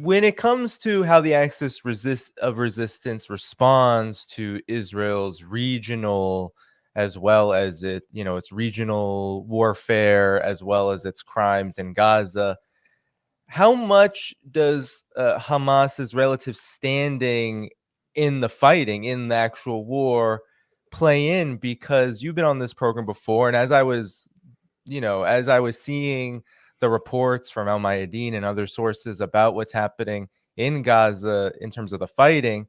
when it comes to how the axis of resistance responds to Israel's regional, as well as its regional warfare, as well as its crimes in Gaza, how much does Hamas's relative standing in the fighting, in the actual war, play in? Because you've been on this program before, and as I was seeing the reports from Al Mayadeen and other sources about what's happening in Gaza in terms of the fighting,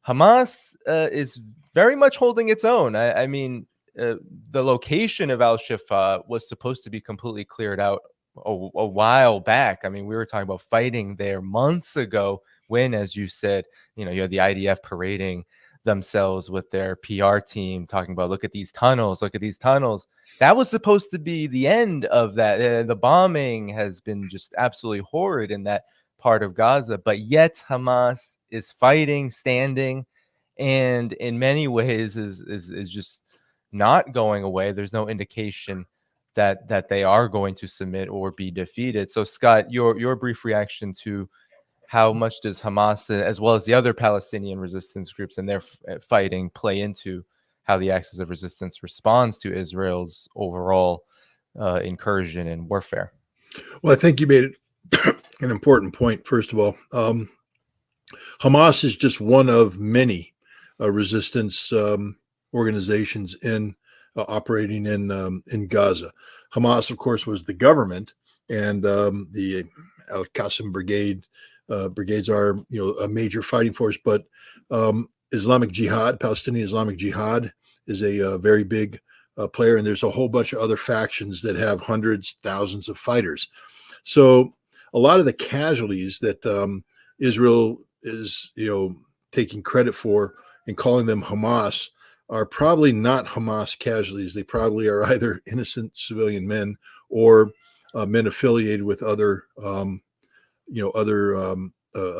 Hamas is very much holding its own. I mean, the location of Al Shifa was supposed to be completely cleared out a while back. I mean, we were talking about fighting there months ago when, as you said, you had the IDF parading themselves with their PR team talking about, look at these tunnels, look at these tunnels. That was supposed to be the end of that. The bombing has been just absolutely horrid in that part of Gaza, but yet Hamas is fighting, standing, and in many ways is just not going away. There's no indication that they are going to submit or be defeated. So, Scott, your brief reaction to how much does Hamas, as well as the other Palestinian resistance groups and their fighting, play into how the axis of resistance responds to Israel's overall incursion and warfare? Well, I think you made an important point. First of all, Hamas is just one of many resistance organizations operating in Gaza. Hamas, of course, was the government, and the Al Qassam brigades are a major fighting force. But Islamic Jihad, Palestinian Islamic Jihad, is a very big player, and there's a whole bunch of other factions that have hundreds, thousands of fighters. So a lot of the casualties that Israel is taking credit for and calling them Hamas are probably not Hamas casualties. They probably are either innocent civilian men or men affiliated with other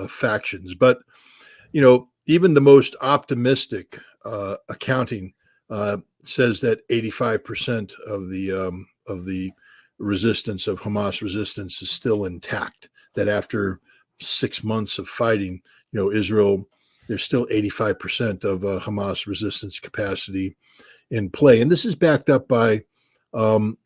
factions. But even the most optimistic accounting says that 85% of the resistance of Hamas resistance is still intact. That after 6 months of fighting, Israel, there's still 85% of Hamas resistance capacity in play. And this is backed up by the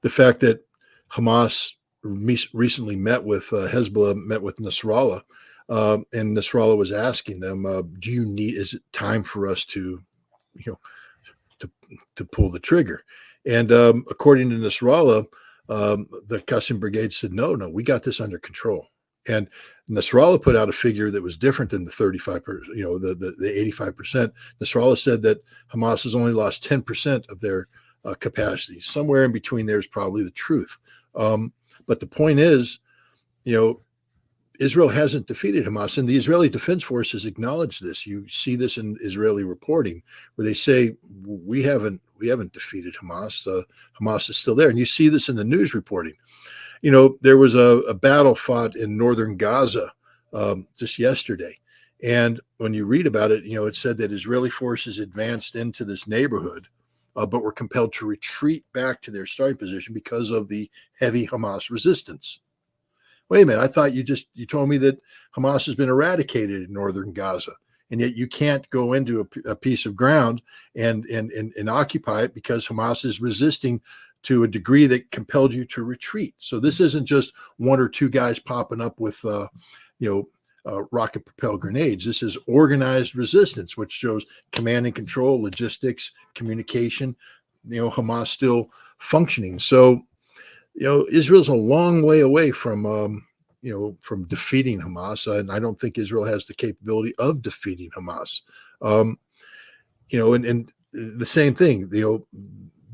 fact that Hamas recently met with Hezbollah, met with Nasrallah, and Nasrallah was asking them, is it time for us to pull the trigger? And according to Nasrallah, the Qassam brigade said, no, we got this under control. And Nasrallah put out a figure that was different than the 35%, the 85%. Nasrallah said that Hamas has only lost 10% of their capacity. Somewhere in between there is probably the truth. But the point is, Israel hasn't defeated Hamas, and the Israeli Defense Forces acknowledge this. You see this in Israeli reporting, where they say we haven't defeated Hamas. Hamas is still there, and you see this in the news reporting. There was a battle fought in northern Gaza just yesterday, and when you read about it, it said that Israeli forces advanced into this neighborhood, but were compelled to retreat back to their starting position because of the heavy Hamas resistance. Wait a minute, I thought you told me that Hamas has been eradicated in northern Gaza, and yet you can't go into a piece of ground and occupy it because Hamas is resisting to a degree that compelled you to retreat. So this isn't just one or two guys popping up with rocket propelled grenades. This is organized resistance, which shows command and control, logistics, communication, Hamas still functioning. So Israel's a long way away from defeating Hamas, and I don't think Israel has the capability of defeating Hamas. And the same thing,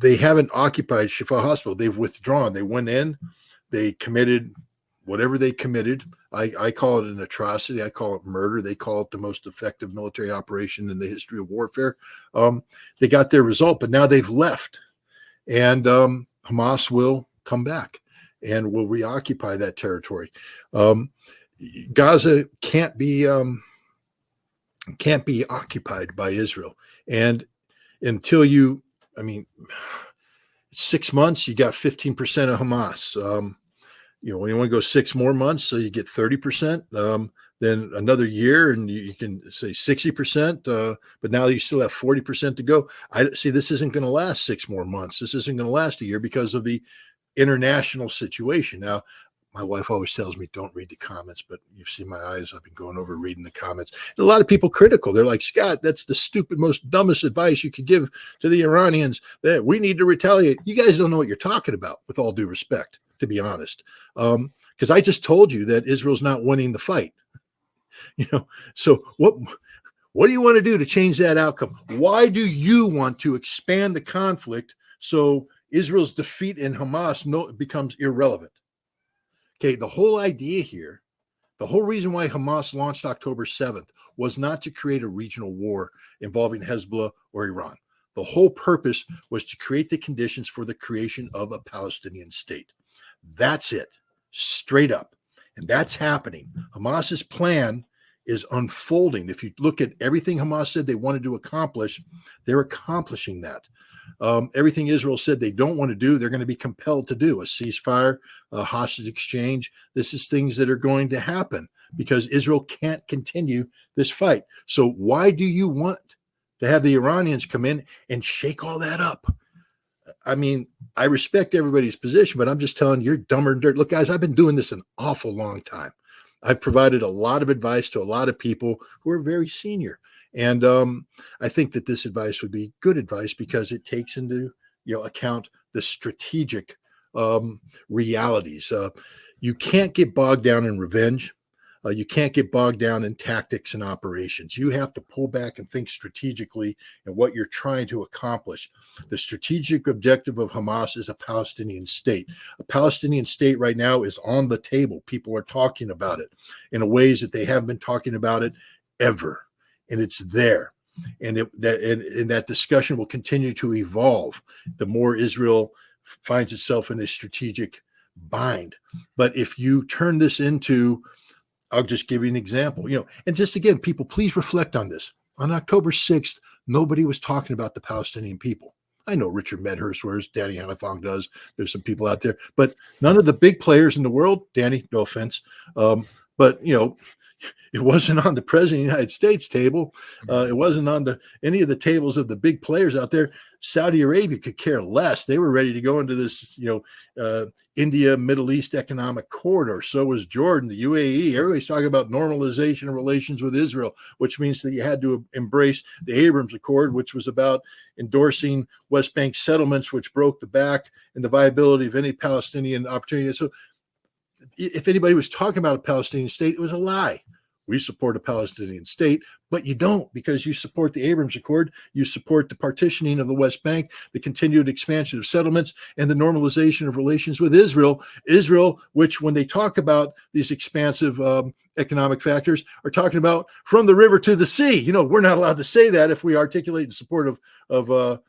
they haven't occupied Shifa Hospital. They've withdrawn. They went in, they committed whatever they committed. I call it an atrocity. I call it murder. They call it the most effective military operation in the history of warfare. They got their result, but now they've left, and Hamas will come back and will reoccupy that territory. Gaza can't be occupied by Israel, and until 6 months, you got 15% of Hamas. when you want to go 6 more months, so you get 30%, then another year, and you can say 60%, but now you still have 40% to go. I see this isn't going to last 6 more months. This isn't going to last a year because of the international situation. Now, my wife always tells me, don't read the comments, but you've seen my eyes. I've been going over reading the comments. And a lot of people critical. They're like, Scott, that's the stupid, most dumbest advice you could give to the Iranians, that we need to retaliate. You guys don't know what you're talking about, with all due respect, to be honest. Because I just told you that Israel's not winning the fight. So what do you want to do to change that outcome? Why do you want to expand the conflict so Israel's defeat in Hamas becomes irrelevant? Okay, the whole idea here, the whole reason why Hamas launched October 7th was not to create a regional war involving Hezbollah or Iran. The whole purpose was to create the conditions for the creation of a Palestinian state. That's it, straight up. And that's happening. Hamas's plan is unfolding. If you look at everything Hamas said they wanted to accomplish, they're accomplishing that. Everything Israel said they don't want to do, they're going to be compelled to do. A ceasefire, a hostage exchange. This is things that are going to happen because Israel can't continue this fight. So why do you want to have the Iranians come in and shake all that up? I mean, I respect everybody's position, but I'm just telling you, you're dumber than dirt. Look, guys, I've been doing this an awful long time. I've provided a lot of advice to a lot of people who are very senior. And I think that this advice would be good advice because it takes into account the strategic realities. You can't get bogged down in revenge. You can't get bogged down in tactics and operations. You have to pull back and think strategically and what you're trying to accomplish. The strategic objective of Hamas is a Palestinian state. A Palestinian state right now is on the table. People are talking about it in ways that they haven't been talking about it ever. And it's there. And that discussion will continue to evolve the more Israel finds itself in a strategic bind. But if you turn this into, I'll just give you an example, and just again, people, please reflect on this. On October 6th, nobody was talking about the Palestinian people. I know Richard Medhurst wears, Danny Hannafong does. There's some people out there, but none of the big players in the world, Danny, no offense, but it wasn't on the president of the United States table. It wasn't on any of the tables of the big players out there. Saudi Arabia could care less. They were ready to go into this, India, Middle East economic corridor. So was Jordan, the UAE. Everybody's talking about normalization of relations with Israel, which means that you had to embrace the Abrams Accord, which was about endorsing West Bank settlements, which broke the back and the viability of any Palestinian opportunity. So if anybody was talking about a Palestinian state, it was a lie. We support a Palestinian state, but you don't, because you support the Abrams Accord, you support the partitioning of the West Bank, the continued expansion of settlements, and the normalization of relations with Israel. Israel, which when they talk about these expansive economic factors, are talking about from the river to the sea. We're not allowed to say that if we articulate in support of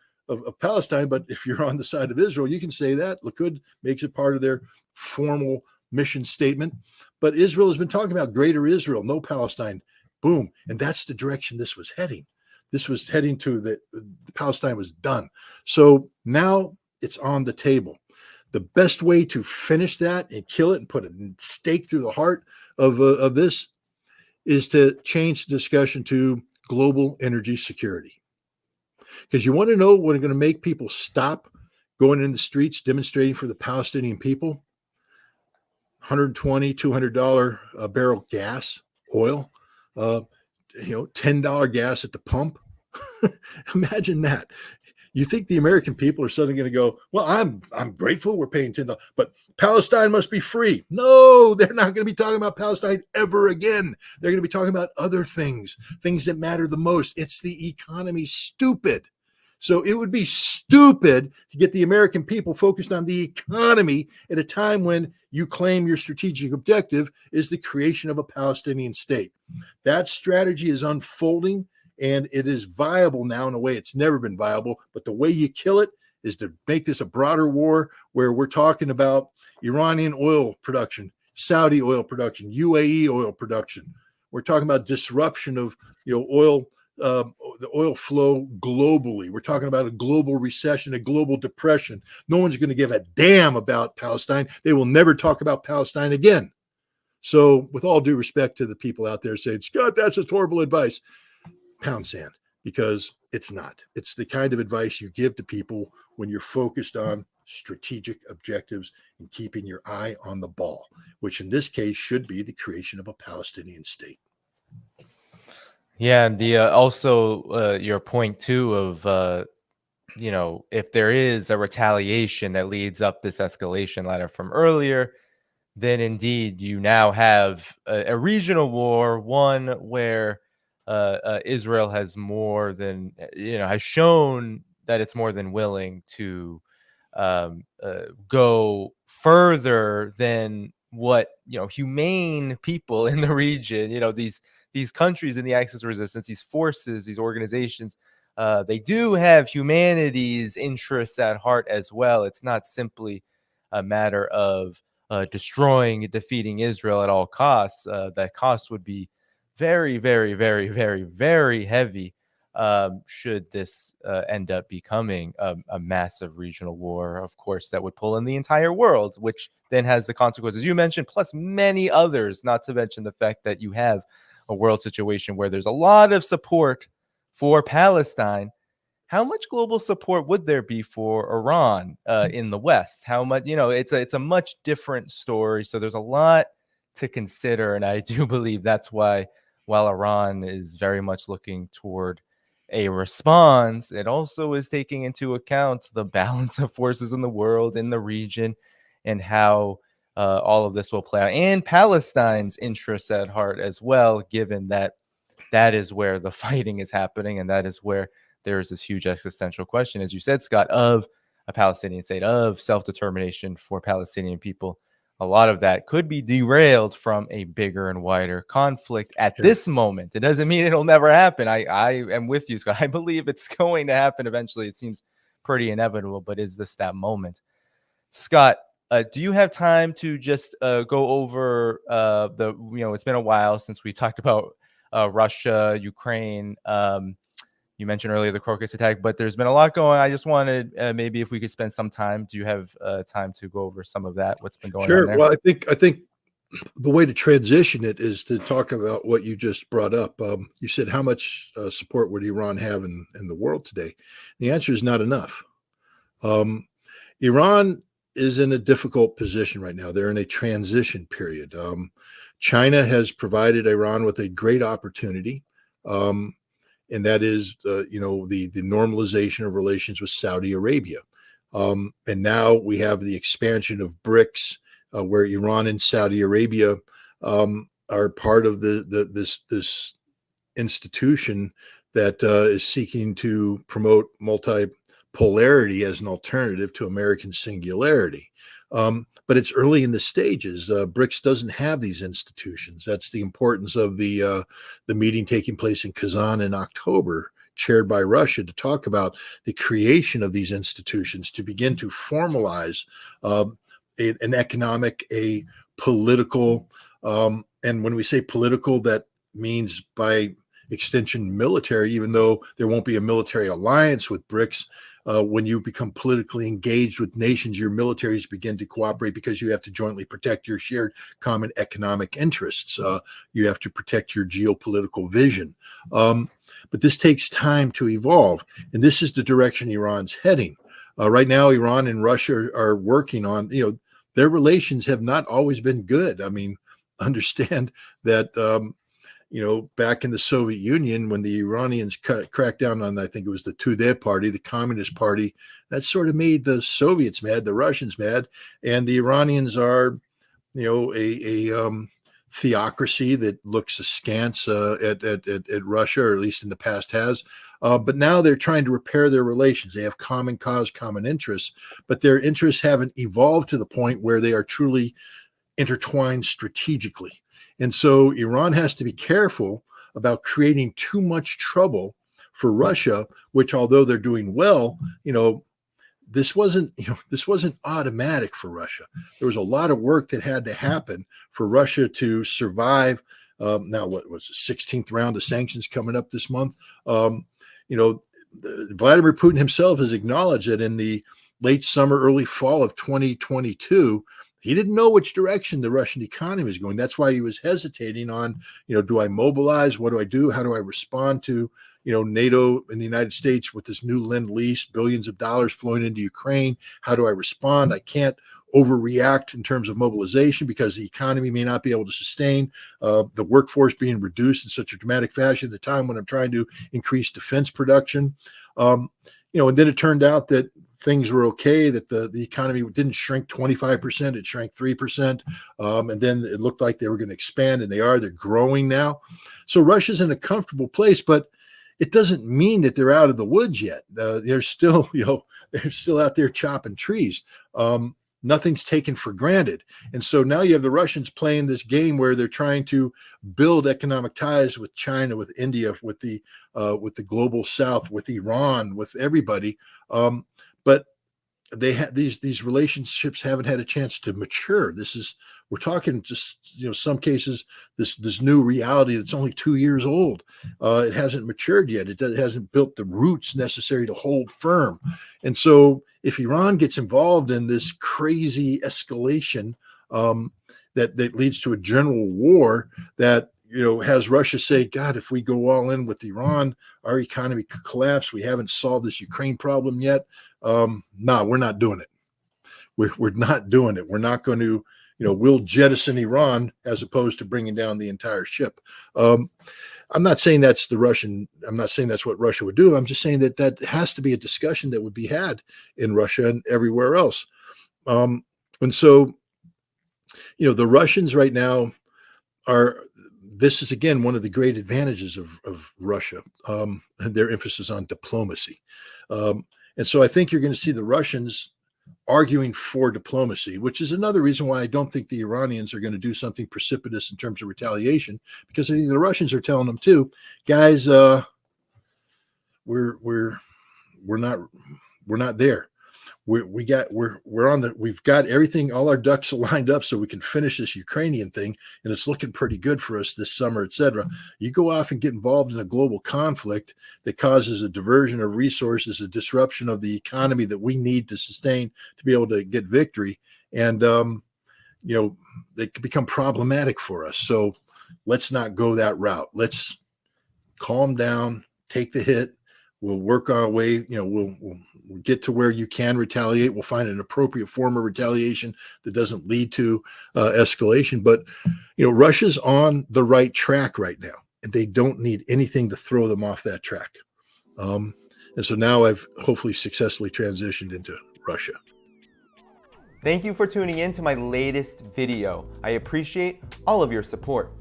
Palestine, but if you're on the side of Israel, you can say that. Likud makes it part of their formal mission statement. But Israel has been talking about greater Israel, no Palestine, boom. And that's the direction this was heading. This was heading to the Palestine was done. So now it's on the table. The best way to finish that and kill it and put a stake through the heart of this is to change the discussion to global energy security. Because you want to know what are going to make people stop going in the streets demonstrating for the Palestinian people? $120, $200 a barrel gas, oil, $10 gas at the pump. Imagine that. You think the American people are suddenly going to go, well, I'm grateful we're paying $10, but Palestine must be free. No, they're not going to be talking about Palestine ever again. They're going to be talking about other things that matter the most. It's the economy, stupid. So it would be stupid to get the American people focused on the economy at a time when you claim your strategic objective is the creation of a Palestinian state. That strategy is unfolding, and it is viable now in a way it's never been viable. But the way you kill it is to make this a broader war where we're talking about Iranian oil production, Saudi oil production, UAE oil production. We're talking about disruption of oil, the the oil flow globally. We're talking about a global recession, a global depression. No one's going to give a damn about Palestine. They will never talk about Palestine again. So with all due respect to the people out there saying, Scott, that's just horrible advice, pound sand, because it's not. It's the kind of advice you give to people when you're focused on strategic objectives and keeping your eye on the ball, which in this case should be the creation of a Palestinian state. Yeah, and the also your point too of if there is a retaliation that leads up this escalation ladder from earlier, then indeed you now have a regional war, one where Israel has more than has shown that it's more than willing to go further than what humane people in the region, these countries in the axis of resistance, these forces, these organizations, they do have humanity's interests at heart as well. It's not simply a matter of destroying and defeating Israel at all costs. That cost would be very, very, very, very, very heavy should this end up becoming a massive regional war, of course, that would pull in the entire world, which then has the consequences you mentioned, plus many others, not to mention the fact that you have a world situation where there's a lot of support for Palestine. How much global support would there be for Iran in the West? How much, it's a much different story. So there's a lot to consider. And I do believe that's why, while Iran is very much looking toward a response, it also is taking into account the balance of forces in the world, in the region, and how all of this will play out, and Palestine's interests at heart as well, given that that is where the fighting is happening, and that is where there is this huge existential question, as you said, Scott, of a Palestinian state, of self-determination for Palestinian people. A lot of that could be derailed from a bigger and wider conflict at this moment. It doesn't mean it'll never happen. I am with you, Scott. I believe it's going to happen eventually. It seems pretty inevitable, but is this that moment? Scott, do you have time to just go over it's been a while since we talked about Russia, Ukraine. You mentioned earlier the Crocus attack, but there's been a lot going on. I just wanted maybe if we could spend some time. Do you have time to go over some of that? What's been going on there? Well, I think the way to transition it is to talk about what you just brought up. You said how much support would Iran have in the world today? The answer is not enough. Iran is in a difficult position right now. They're in a transition period. China has provided Iran with a great opportunity. And that is, the normalization of relations with Saudi Arabia. And now we have the expansion of BRICS, where Iran and Saudi Arabia are part of this institution that is seeking to promote multipolarity as an alternative to American singularity. But it's early in the stages. BRICS doesn't have these institutions. That's the importance of the meeting taking place in Kazan in October, chaired by Russia, to talk about the creation of these institutions to begin to formalize an economic, a political, and when we say political, that means by extension military, even though there won't be a military alliance with BRICS. When you become politically engaged with nations, your militaries begin to cooperate because you have to jointly protect your shared common economic interests. You have to protect your geopolitical vision. But this takes time to evolve. And this is the direction Iran's heading. Right now, Iran and Russia are working on, their relations have not always been good. I mean, understand that back in the Soviet Union, when the Iranians cracked down on, I think it was the Tudeh party, the Communist Party, that sort of made the Soviets mad, the Russians mad, and the Iranians are, a theocracy that looks askance at Russia, or at least in the past has. But now they're trying to repair their relations. They have common cause, common interests, but their interests haven't evolved to the point where they are truly intertwined strategically. And so Iran has to be careful about creating too much trouble for Russia, which, although they're doing well, this wasn't automatic for Russia. There was a lot of work that had to happen for Russia to survive. Now, what was the 16th round of sanctions coming up this month? Vladimir Putin himself has acknowledged that in the late summer, early fall of 2022, he didn't know which direction the Russian economy was going. That's why he was hesitating on, do I mobilize? What do I do? How do I respond to, NATO and the United States with this new Lend-Lease, billions of dollars flowing into Ukraine? How do I respond? I can't overreact in terms of mobilization because the economy may not be able to sustain the workforce being reduced in such a dramatic fashion at a time when I'm trying to increase defense production. And then it turned out that things were okay, that the economy didn't shrink 25%, it shrank 3%. And then it looked like they were going to expand, and they're growing now. So Russia's in a comfortable place, but it doesn't mean that they're out of the woods yet. They're still, they're still out there chopping trees. Nothing's taken for granted. And so now you have the Russians playing this game where they're trying to build economic ties with China, with India, with the global South, with Iran, with everybody. But they have these relationships haven't had a chance to mature. We're talking just, some cases, this new reality that's only 2 years old. It hasn't matured yet. It hasn't built the roots necessary to hold firm. And so if Iran gets involved in this crazy escalation that leads to a general war that, has Russia say, God, if we go all in with Iran, our economy could collapse. We haven't solved this Ukraine problem yet. No, we're not doing it. We're not doing it. We're not going to, we'll jettison Iran as opposed to bringing down the entire ship. I'm not saying that's I'm not saying that's what Russia would do. I'm just saying that has to be a discussion that would be had in Russia and everywhere else. And so, the Russians right now this is again one of the great advantages of Russia, their emphasis on diplomacy. And so I think you're going to see the Russians arguing for diplomacy, which is another reason why I don't think the Iranians are going to do something precipitous in terms of retaliation, because I think the Russians are telling them too, guys, we're not there. We've got everything, all our ducks lined up so we can finish this Ukrainian thing, and it's looking pretty good for us this summer, etc. You go off and get involved in a global conflict that causes a diversion of resources, a disruption of the economy that we need to sustain to be able to get victory, and they can become problematic for us. So let's not go that route. Let's calm down, take the hit. We'll work our way, we'll get to where you can retaliate. We'll find an appropriate form of retaliation that doesn't lead to escalation. But, Russia's on the right track right now, and they don't need anything to throw them off that track. And so now I've hopefully successfully transitioned into Russia. Thank you for tuning in to my latest video. I appreciate all of your support.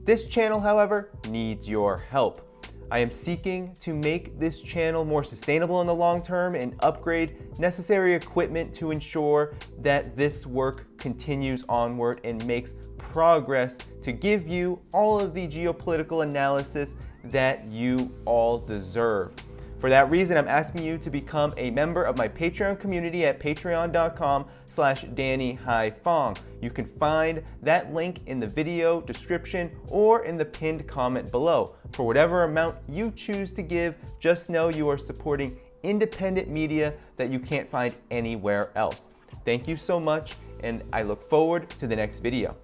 This channel, however, needs your help. I am seeking to make this channel more sustainable in the long term and upgrade necessary equipment to ensure that this work continues onward and makes progress to give you all of the geopolitical analysis that you all deserve. For that reason, I'm asking you to become a member of my Patreon community at patreon.com/DannyHaiFong. You can find that link in the video description or in the pinned comment below. For whatever amount you choose to give, just know you are supporting independent media that you can't find anywhere else. Thank you so much, and I look forward to the next video.